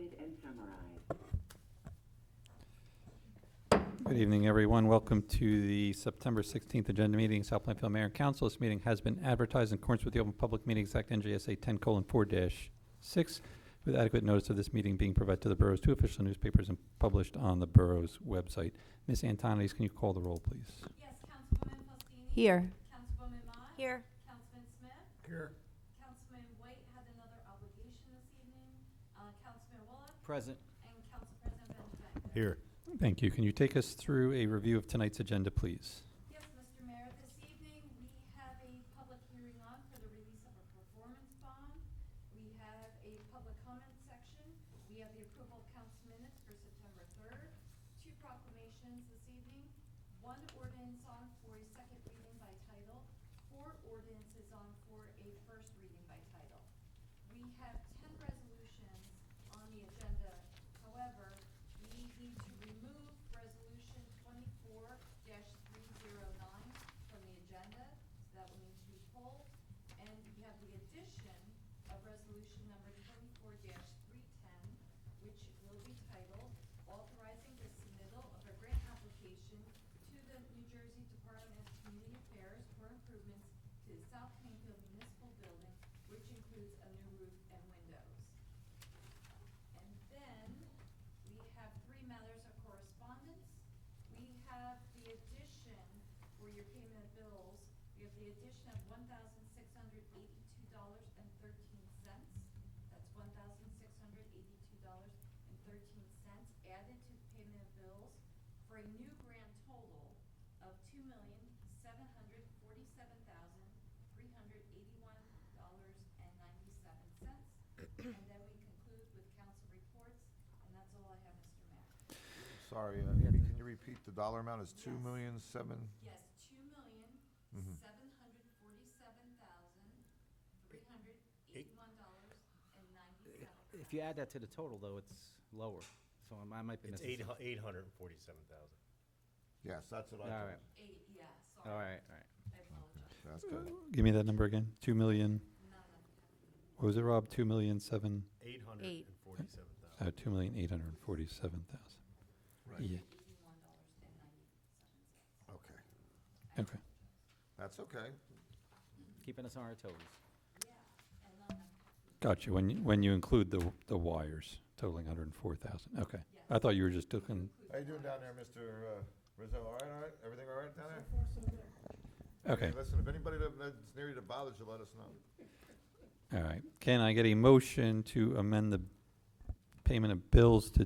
highlight and summarize. Good evening, everyone. Welcome to the September 16th agenda meeting, South Plainfield Mayor and Council. This meeting has been advertised in accordance with the Open Public Meetings Act, NJSA 10:4-6, with adequate notice of this meeting being provided to the borough's two official newspapers and published on the borough's website. Ms. Antonides, can you call the roll, please? Yes, Councilwoman Faustini? Here. Councilwoman Mott? Here. Councilman Smith? Here. Councilman White had another obligation this evening. Councilman Wallach? Present. And Council President Benjamin. Here. Thank you. Can you take us through a review of tonight's agenda, please? Yes, Mr. Mayor, this evening we have a public hearing on for the release of a performance bond. We have a public comment section. We have the approval of council minutes for September 3rd. Two proclamations this evening. One ordinance on for a second reading by title. Four ordinances on for a first reading by title. We have 10 resolutions on the agenda. However, we need to remove resolution 24-309 from the agenda, so that will need to be pulled. And we have the addition of resolution number 24-310, which will be titled, authorizing the submittal of a grant application to the New Jersey Department of Community Affairs for improvements to the South Plainfield Municipal Building, which includes a new roof and windows. And then we have three matters of correspondence. We have the addition for your payment of bills. We have the addition of $1,682.13. That's $1,682.13 added to the payment of bills for a new grand total of $2,747,381.97. And then we conclude with council reports, and that's all I have, Mr. Mayor. Sorry, Amy, can you repeat the dollar amount? Is Yes. 2,000,007? Yes, $2,747,381.97. If you add that to the total, though, it's lower. So I might be It's missing. 847,000. Yes, that's what I All thought. right. Yeah, All sorry, right, all right. I apologize. That's good. Give me that number again. 2 million. What was it, Rob? 2,000,007. 847,000. 2,847,000. Right. Yeah. Okay, Okay. that's okay. Keeping us on our toes. Gotcha. When you include the wires totaling 104,000. Okay. I thought you were just looking. How you doing down there, Mr. Rizzo? All right? Everything all right down there? Okay. Hey, listen, if anybody that's near you that bothers you, let us know. All right. Can I get a motion to amend the payment of bills to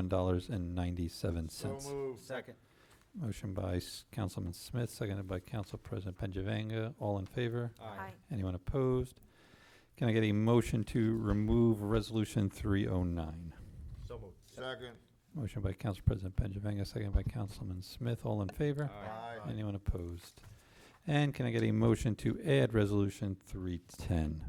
$2,847,381.97? So moved. Second. Motion by Councilman Smith, seconded by Council President Penjavanga. All in favor? Aye. Anyone opposed? Can I get a motion to remove Resolution 309? So moved. Second. Motion by Council President Penjavanga, seconded by Councilman Smith. All in favor? Aye. Anyone opposed? And can I get a motion to add Resolution 310?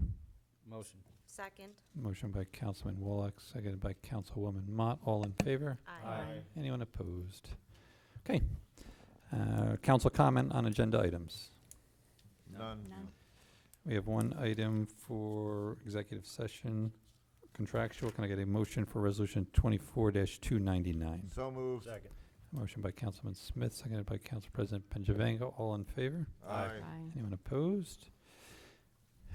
Motion. Second. Motion by Councilman Wallach, seconded by Councilwoman Mott. All in favor? Aye. Anyone opposed? Okay. Council comment on agenda items. None. None. We have one item for executive session, contractual. Can I get a motion for Resolution 24-299? So moved. Second. Motion by Councilman Smith, seconded by Council President Penjavanga. All in favor? Aye. Anyone opposed?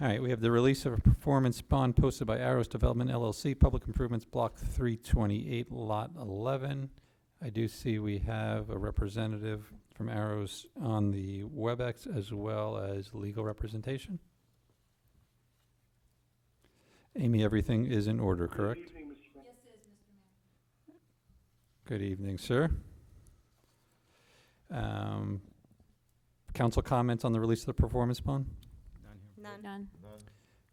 All right, we have the release of a performance bond posted by Arrows Development LLC, Public Improvements Block 328, Lot 11. I do see we have a representative from Arrows on the WebEx as well as legal representation. Amy, everything is in order, correct? Yes, it is, Mr. Mayor. Good evening, sir. Council comments on the release of the performance bond? None here. None. None.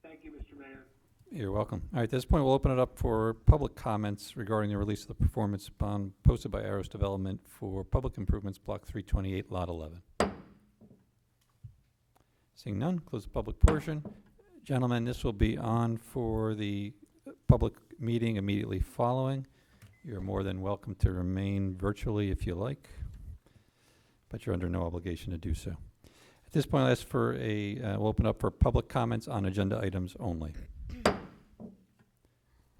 Thank you, Mr. Mayor. You're welcome. All right, at this point, we'll open it up for public comments regarding the release of the performance bond posted by Arrows Development for Public Improvements, Block 328, Lot 11. Seeing none, close the public portion. Gentlemen, this will be on for the public meeting immediately following. You're more than welcome to remain virtually if you like, but you're under no obligation to do so. At this point, I'll ask for we'll open up for public comments on agenda items only.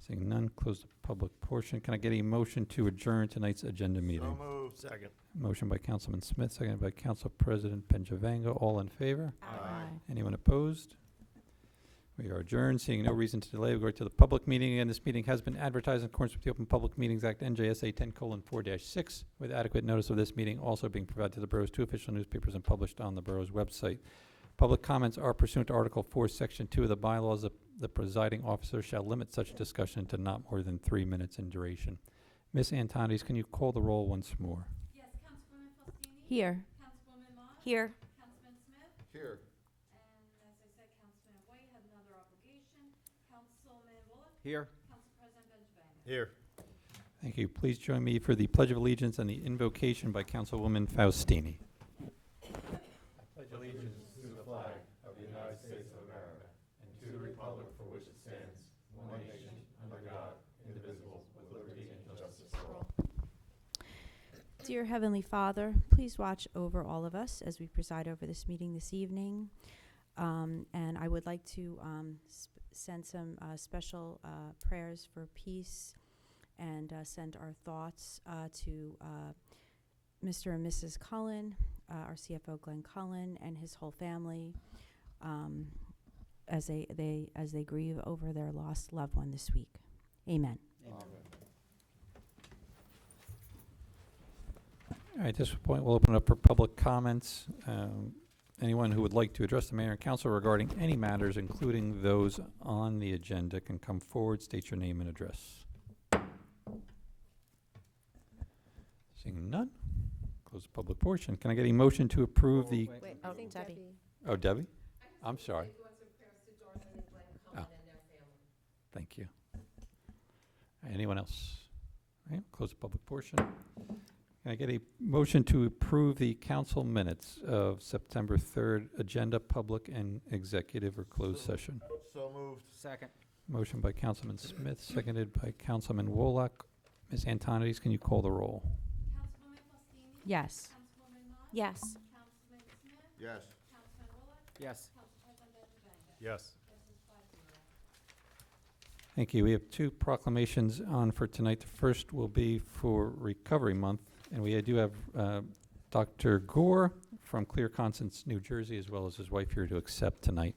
Seeing none, close the public portion. Can I get a motion to adjourn tonight's agenda meeting? So moved. Second. Motion by Councilman Smith, seconded by Council President Benjavango. All in favor? Aye. Anyone opposed? We are adjourned. Seeing no reason to delay, we go to the public meeting. Again, this meeting has been advertised in accordance with the Open Public Meetings Act, NJSA 10:4-6, with adequate notice of this meeting also being provided to the borough's 2 official newspapers and published on the borough's website. Public comments are pursuant to Article 4, Section 2 of the bylaws. The presiding officer shall limit such discussion to not more than 3 minutes in duration. Ms. Antonides, can you call the roll once more? Yes, Councilwoman Faustini? Here. Councilwoman Mott? Here. Councilman Smith? Here. And as I said, Councilman White had another obligation. Councilman Bullock? Here. Council President Benjamin? Here. Thank you. Please join me for the Pledge of Allegiance and the invocation by Councilwoman Faustini. I pledge allegiance to the flag of the United States of America and to the republic for which it stands, one nation, under God, indivisible, with liberty and justice for all. Dear Heavenly Father, please watch over all of us as we preside over this meeting this evening. And I would like to send some special prayers for peace and send our thoughts to Mr. and Mrs. Cullen, our CFO Glenn Cullen, and his whole family as they grieve over their lost loved one this week. Amen. All right, at this point, we'll open it up for public comments. Anyone who would like to address the mayor and council regarding any matters, including those on the agenda, can come forward, state your name and address. Seeing none, close the public portion. Can I get a motion to approve the? Wait, oh, Debbie. Oh, Debbie? I'm sorry. Oh. Thank you. Anyone else? All right, close the public portion. Can I get a motion to approve the council minutes of September 3rd, agenda, public, and executive or closed session? So moved. Second. Motion by Councilman Smith, seconded by Councilman Wolak. Ms. Antonides, can you call the roll? Councilwoman Faustini? Yes. Councilwoman Mott? Yes. Councilman Smith? Yes. Councilman Bullock? Yes. Council President Benjamin? Yes. Passes 5-0. Thank you. We have 2 proclamations on for tonight. The first will be for Recovery Month, and we do have Dr. Gore from Clear Conscience, New Jersey, as well as his wife here to accept tonight.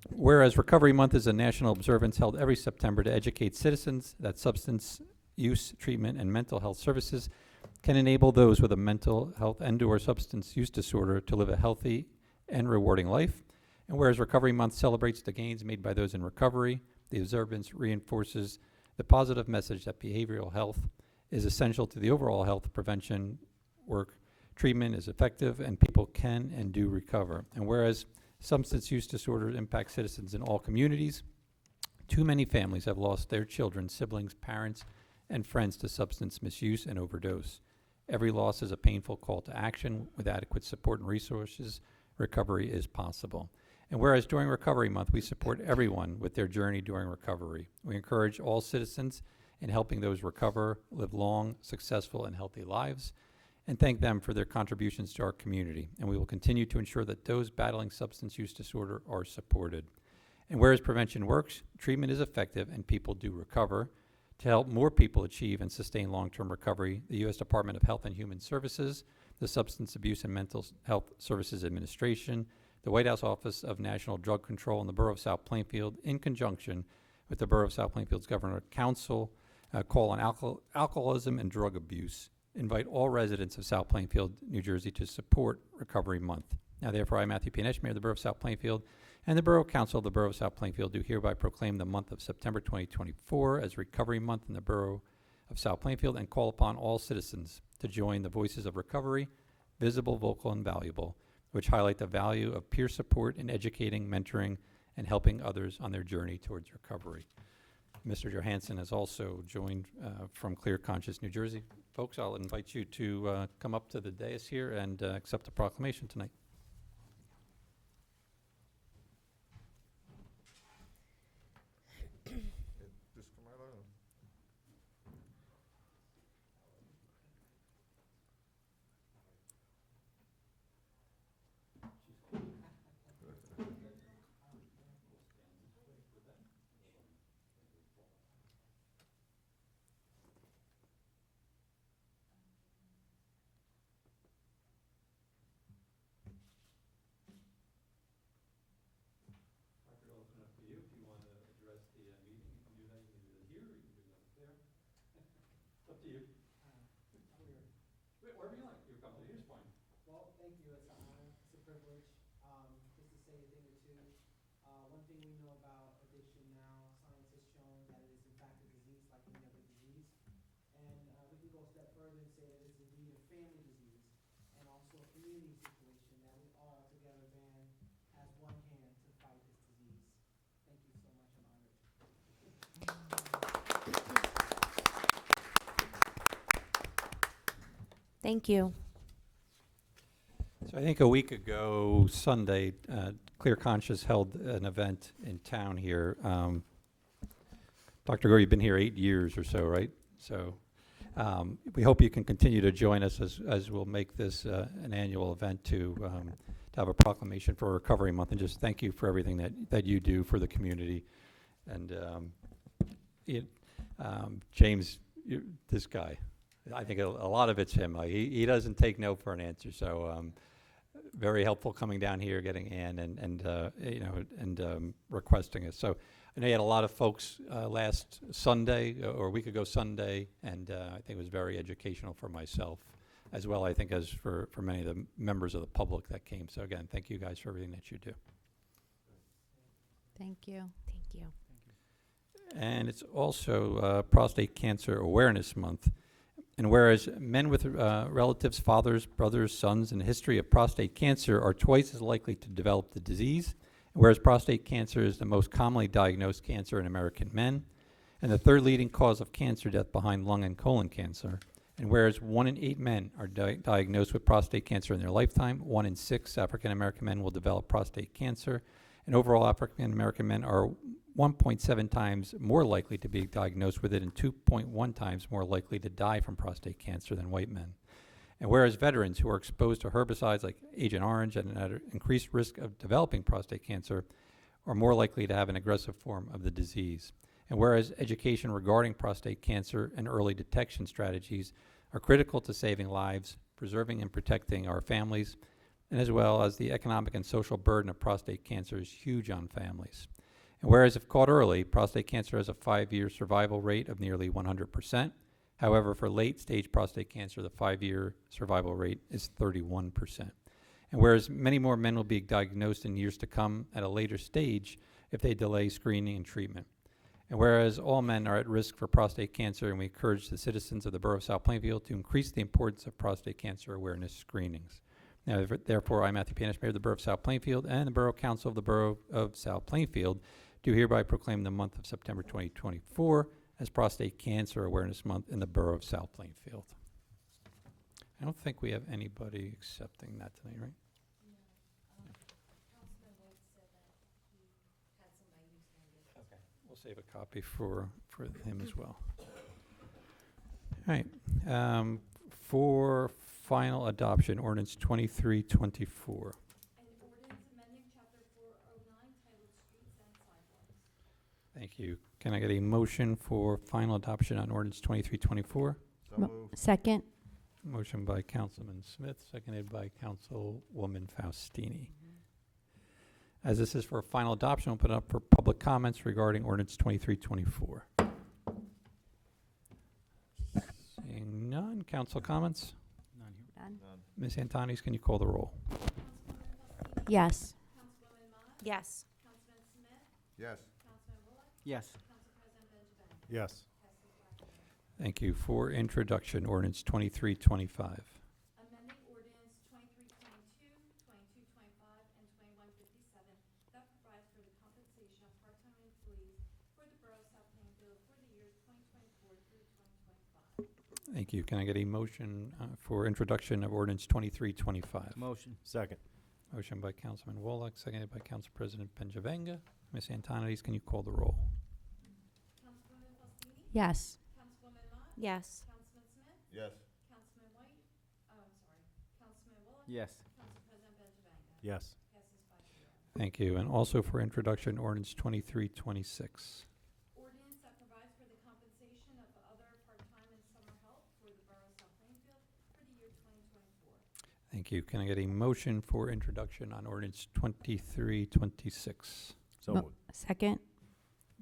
Whereas Recovery Month is a national observance held every September to educate citizens that substance use, treatment, and mental health services can enable those with a mental health and/or substance use disorder to live a healthy and rewarding life. And whereas Recovery Month celebrates the gains made by those in recovery, the observance reinforces the positive message that behavioral health is essential to the overall health prevention work. Treatment is effective and people can and do recover. And whereas substance use disorders impact citizens in all communities, too many families have lost their children, siblings, parents, and friends to substance misuse and overdose. Every loss is a painful call to action. With adequate support and resources, recovery is possible. And whereas during Recovery Month, we support everyone with their journey during recovery. We encourage all citizens in helping those recover, live long, successful, and healthy lives, and thank them for their contributions to our community. And we will continue to ensure that those battling substance use disorder are supported. And whereas prevention works, treatment is effective, and people do recover. To help more people achieve and sustain long-term recovery, the U.S. Department of Health and Human Services, the Substance Abuse and Mental Health Services Administration, the White House Office of National Drug Control, and the Borough of South Plainfield, in conjunction with the Borough of South Plainfield's Governor Council, call on alcoholism and drug abuse. Invite all residents of South Plainfield, New Jersey, to support Recovery Month. Now, therefore, I, Matthew P. Nesh, Mayor of the Borough of South Plainfield, and the Borough Council of the Borough of South Plainfield do hereby proclaim the month of September 2024 as Recovery Month in the Borough of South Plainfield and call upon all citizens to join the Voices of Recovery, visible, vocal, and valuable, which highlight the value of peer support in educating, mentoring, and helping others on their journey towards recovery. Mr. Johansson has also joined from Clear Conscience, New Jersey. Folks, I'll invite you to come up to the dais here and accept the proclamation tonight. Just come right on. privilege, just to say a thing or two. One thing we know about addiction now, science has shown that it is in fact a disease like any other disease. And we can go a step further and say that it's indeed a family disease and also a community situation that we all together band as one hand to fight this disease. Thank you so much, I'm honored. Thank you. So I think a week ago, Sunday, Clear Conscious held an event in town here. Dr. Gore, you've been here 8 years or so, right? So we hope you can continue to join us as we'll make this an annual event to have a proclamation for Recovery Month. And just thank you for everything that you do for the community. And James, this guy, I think a lot of it's him. He doesn't take no for an answer. So very helpful coming down here, getting Ann and requesting it. So I know you had a lot of folks last Sunday or a week ago Sunday, and I think it was very educational for myself as well, I think, as for many of the members of the public that came. So again, thank you guys for everything that you do. Thank you. Thank you. And it's also Prostate Cancer Awareness Month. And whereas men with relatives, fathers, brothers, sons, and a history of prostate cancer are twice as likely to develop the disease, whereas prostate cancer is the most commonly diagnosed cancer in American men, and the third leading cause of cancer death behind lung and colon cancer, and whereas 1 in 8 men are diagnosed with prostate cancer in their lifetime, 1 in 6 African American men will develop prostate cancer, and overall African American men are 1.7 times more likely to be diagnosed with it and 2.1 times more likely to die from prostate cancer than white men. And whereas veterans who are exposed to herbicides like Agent Orange and at an increased risk of developing prostate cancer are more likely to have an aggressive form of the disease. And whereas education regarding prostate cancer and early detection strategies are critical to saving lives, preserving and protecting our families, and as well as the economic and social burden of prostate cancer is huge on families. And whereas if caught early, prostate cancer has a 5-year survival rate of nearly 100%. However, for late-stage prostate cancer, the 5-year survival rate is 31%. And whereas many more men will be diagnosed in years to come at a later stage if they delay screening and treatment. And whereas all men are at risk for prostate cancer, and we encourage the citizens of the Borough of South Plainfield to increase the importance of prostate cancer awareness screenings. Now, therefore, I, Matthew Panish, Mayor of the Borough of South Plainfield, and the Borough Council of the Borough of South Plainfield, do hereby proclaim the month of September 2024 as Prostate Cancer Awareness Month in the Borough of South Plainfield. I don't think we have anybody accepting that tonight, right? Councilman White said that he had somebody who's going to Okay. We'll save a copy for him as well. All right. For final adoption, ordinance 2324. An ordinance amending chapter 409 titled Streets and Sidewalks. Thank you. Can I get a motion for final adoption on ordinance 2324? So moved. Second. Motion by Councilman Smith, seconded by Councilwoman Faustini. As this is for final adoption, I'll open it up for public comments regarding ordinance 2324. Seeing none, council comments? None here. Done. None. Ms. Antonis, can you call the roll? Yes. Councilwoman Mott? Yes. Councilman Smith? Yes. Councilman Bullock? Yes. Council President Benjamin? Yes. Passes 5-0. Thank you. For introduction, ordinance 2325. Amending ordinance 2322, 2225, and 2157 that provides for the compensation of part-time employees for the Borough of South Plainfield for the years 2024 through 2025. Thank you. Can I get a motion for introduction of ordinance 2325? Motion. Second. Motion by Councilman Wallach, seconded by Council President Benjavenga. Ms. Antonides, can you call the roll? Councilwoman Faustini? Yes. Councilwoman Mott? Yes. Councilman Smith? Yes. Councilman White? Councilman Bullock? Yes. Council President Benjamin? Yes. Passes 5-0. Thank you. And also for introduction, ordinance 2326. Ordinance that provides for the compensation of other part-time and summer help for the Borough of South Plainfield for the year 2024. Thank you. Can I get a motion for introduction on ordinance 2326? So Mo- moved. Second.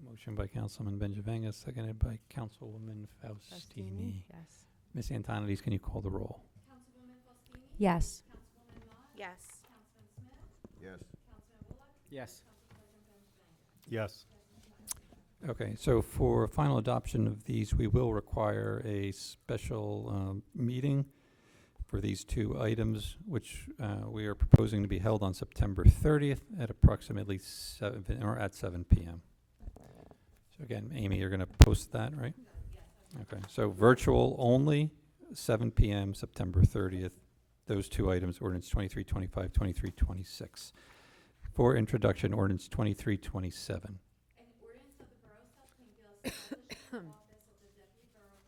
Motion by Councilman Benjavenga, seconded by Councilwoman Faustini. Yes. Ms. Antonides, can you call the roll? Councilwoman Faustini? Yes. Councilwoman Mott? Yes. Councilman Smith? Yes. Councilman Bullock? Yes. Council President Benjavanga? Yes. Okay, so for final adoption of these, we will require a special meeting for these two items, which we are proposing to be held on September 30th at approximately 7 p.m. So again, Amy, you're going to post that, right? Okay, so virtual only, 7 p.m., September 30th. Those two items, ordinance 2325, 2326. For introduction, ordinance 2327. An ordinance of the Borough of South Plainfield establishing the office of the Deputy Borough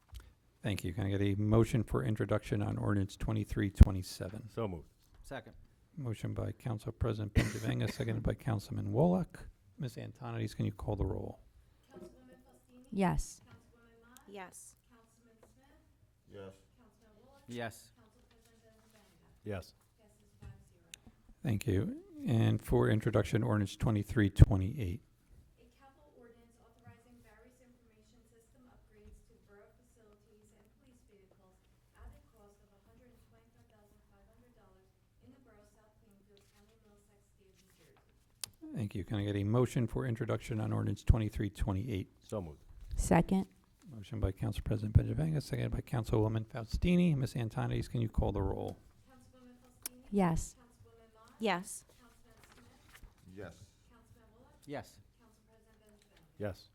Clerk. Thank you. Can I get a motion for introduction on ordinance 2327? So moved. Second. Motion by Council President Benjavanga, seconded by Councilman Wallach. Ms. Antonides, can you call the roll? Councilwoman Faustini? Yes. Councilwoman Mott? Yes. Councilman Smith? Yes. Councilman Bullock? Yes. Council President Benjavanga? Yes. Passes 5-0. Thank you. And for introduction, ordinance 2328. A capital ordinance authorizing various information system upgrades to borough facilities and police vehicles at a cost of $125,500 in the borough of South Plainfield, County of Middlesex, State of New Jersey. Thank you. Can I get a motion for introduction on ordinance 2328? So moved. Second. Motion by Council President Benjavanga, seconded by Councilwoman Faustini. Ms. Antonides, can you call the roll? Councilwoman Faustini? Yes. Councilwoman Mott? Yes. Councilman Smith? Yes. Councilman Bullock? Yes. Council President Benjavanga? Yes.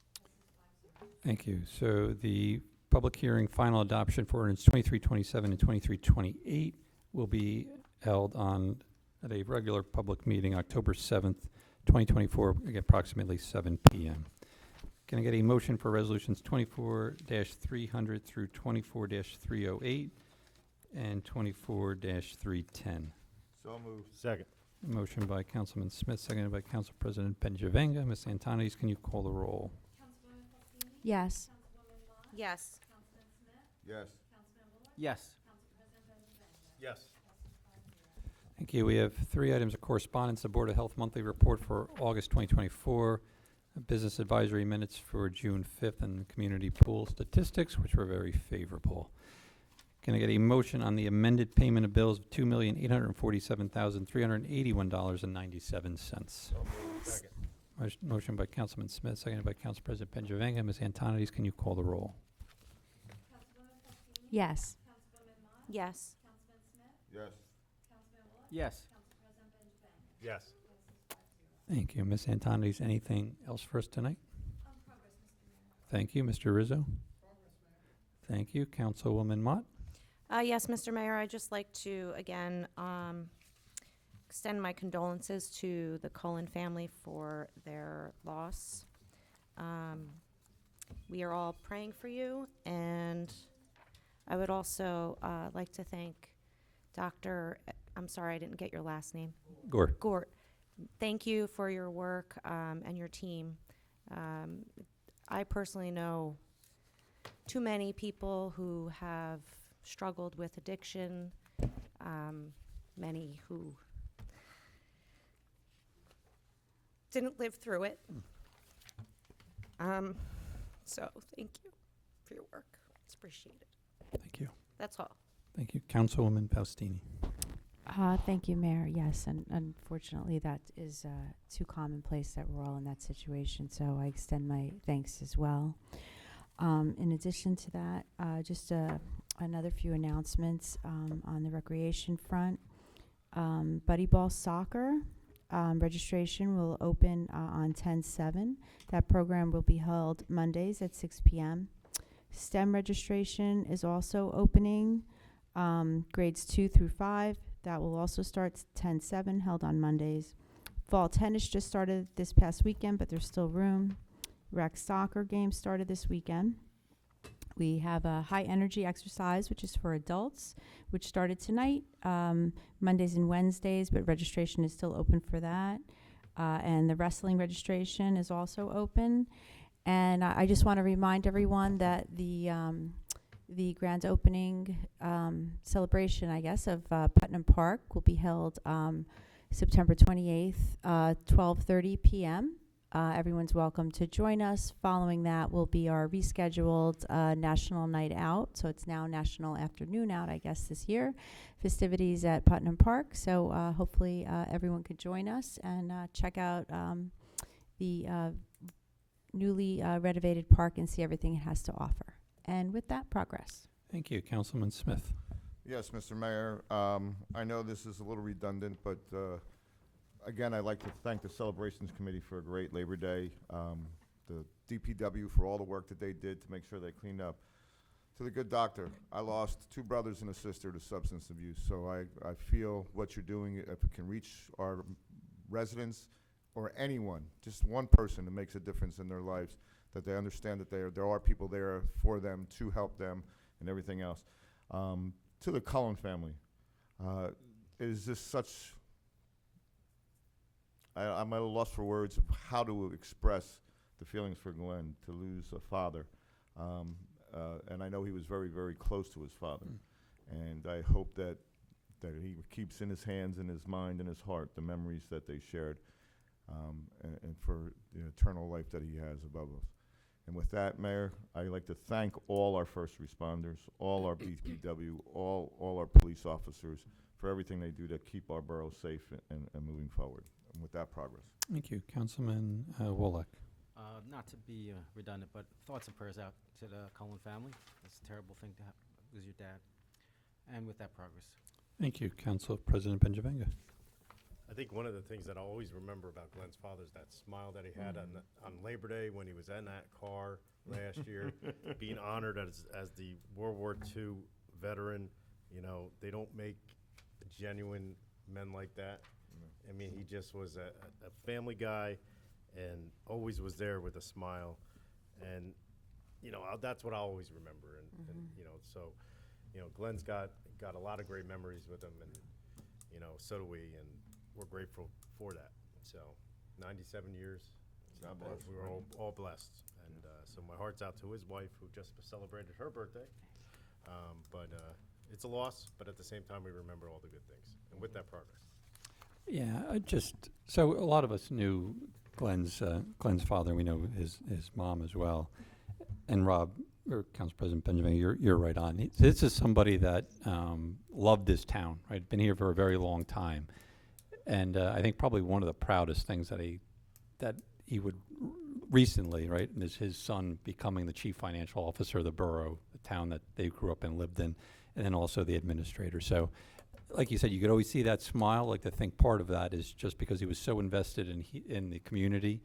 Passes 5-0. Thank you. So the public hearing, final adoption for ordinance 2327 and 2328 will be held at a regular public meeting, October 7th, 2024, at approximately 7 p.m. Can I get a motion for resolutions 24-300 through 24-308 and 24-310? So moved. Second. Motion by Councilman Smith, seconded by Council President Benjavanga. Ms. Antonides, can you call the roll? Councilwoman Faustini? Yes. Councilwoman Mott? Yes. Councilman Smith? Yes. Councilman Bullock? Yes. Council President Benjavanga? Yes. Passes 5-0. Thank you. We have 3 items of correspondence. The Board of Health monthly report for August 2024, business advisory minutes for June 5th, and community pool statistics, which were very favorable. Can I get a motion on the amended payment of bills of $2,847,381.97? So moved. Second. Motion by Councilman Smith, seconded by Council President Benjavanga. Ms. Antonides, can you call the roll? Councilwoman Faustini? Yes. Councilwoman Mott? Yes. Councilman Smith? Yes. Councilman Bullock? Yes. Council President Benjavanga? Yes. Passes 5-0. Thank you. Ms. Antonides, anything else for us tonight? Progress, Mr. Mayor. Thank you. Mr. Rizzo? Thank you. Councilwoman Mott? Yes, Mr. Mayor, I'd just like to, again, extend my condolences to the Cullen family for their loss. We are all praying for you, and I would also like to thank I'm sorry, I didn't get your last name. Gore. Gort, thank you for your work and your team. I personally know too many people who have struggled with addiction, many who didn't live through it. So thank you for your work. It's appreciated. Thank you. That's all. Thank you. Councilwoman Faustini. Thank you, Mayor. Yes, and unfortunately, that is too commonplace that we're all in that situation, so I extend my thanks as well. In addition to that, just another few announcements on the recreation front. Buddy Ball Soccer registration will open on 10/7. That program will be held Mondays at 6 p.m. STEM registration is also opening, grades 2 through 5. That will also start 10/7, held on Mondays. Fall tennis just started this past weekend, but there's still room. Rec soccer game started this weekend. We have a high energy exercise, which is for adults, which started tonight, Mondays and Wednesdays, but registration is still open for that. And the wrestling registration is also open. And I just want to remind everyone that the grand opening celebration, I guess, of Putnam Park will be held September 28th, 12:30 p.m. Everyone's welcome to join us. Following that will be our rescheduled National Night Out. So it's now National Afternoon Out, I guess, this year. Festivities at Putnam Park. So hopefully everyone could join us and check out the newly renovated park and see everything it has to offer. And with that, progress. Thank you. Councilman Smith. Yes, Mr. Mayor, I know this is a little redundant, but again, I'd like to thank the Celebrations Committee for a great Labor Day, the DPW for all the work that they did to make sure they cleaned up. To the good doctor, I lost 2 brothers and a sister to substance abuse, so I feel what you're doing, if it can reach our residents or anyone, just one person that makes a difference in their lives, that they understand that there are people there for them, to help them, and everything else. To the Cullen family, it is just such, I'm at a loss for words of how to express the feelings for Glenn to lose a father. And I know he was very, very close to his father. And I hope that he keeps in his hands and his mind and his heart the memories that they shared, and for the eternal life that he has above us. And with that, Mayor, I'd like to thank all our first responders, all our BPW, all our police officers for everything they do to keep our borough safe and moving forward. And with that, progress. Thank you. Councilman Woloch. Not to be redundant, but thoughts and prayers out to the Cullen family. It's a terrible thing to lose your dad. And with that, progress. Thank you. Council President Benjavenga. I think one of the things that I'll always remember about Glenn's father is that smile that he had on Labor Day when he was in that car last year, being honored as the World War II veteran. You know, they don't make genuine men like that. I mean, he just was a family guy and always was there with a smile. And, you know, that's what I always remember. And you know, so, you know, Glenn's got a lot of great memories with him, and, you know, so do we. And we're grateful for that. So, 97 years. God bless. We were all blessed. And so my heart's out to his wife, who just celebrated her birthday. But it's a loss, but at the same time, we remember all the good things. And with that, progress. Yeah, so a lot of us knew Glenn's father. We know his mom as well. And Rob, or Council President Benjamin, you're right on. This is somebody that loved this town, right? Been here for a very long time. And I think probably one of the proudest things that he would recently, right, is his son becoming the chief financial officer of the borough, the town that they grew up and lived in, and then also the administrator. So, like you said, you could always see that smile. Like, to think part of that is just because he was so invested in the community,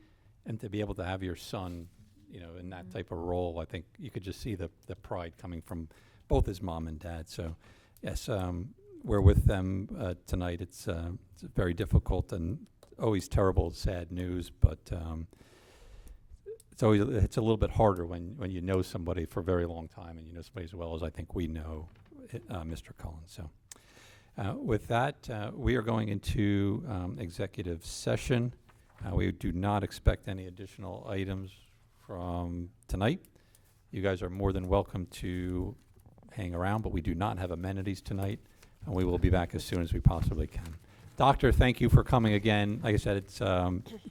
and to be able to have your son, you know, in that type of role, I think you could just see the pride coming from both his mom and dad. So, yes, we're with them tonight. It's very difficult and always terrible, sad news, but it's a little bit harder when you know somebody for a very long time, and you know somebody as well as I think we know Mr. Cullen. So with that, we are going into executive session. We do not expect any additional items from tonight. You guys are more than welcome to hang around, but we do not have amenities tonight, and we will be back as soon as we possibly can. Doctor, thank you for coming again. Like I said, it's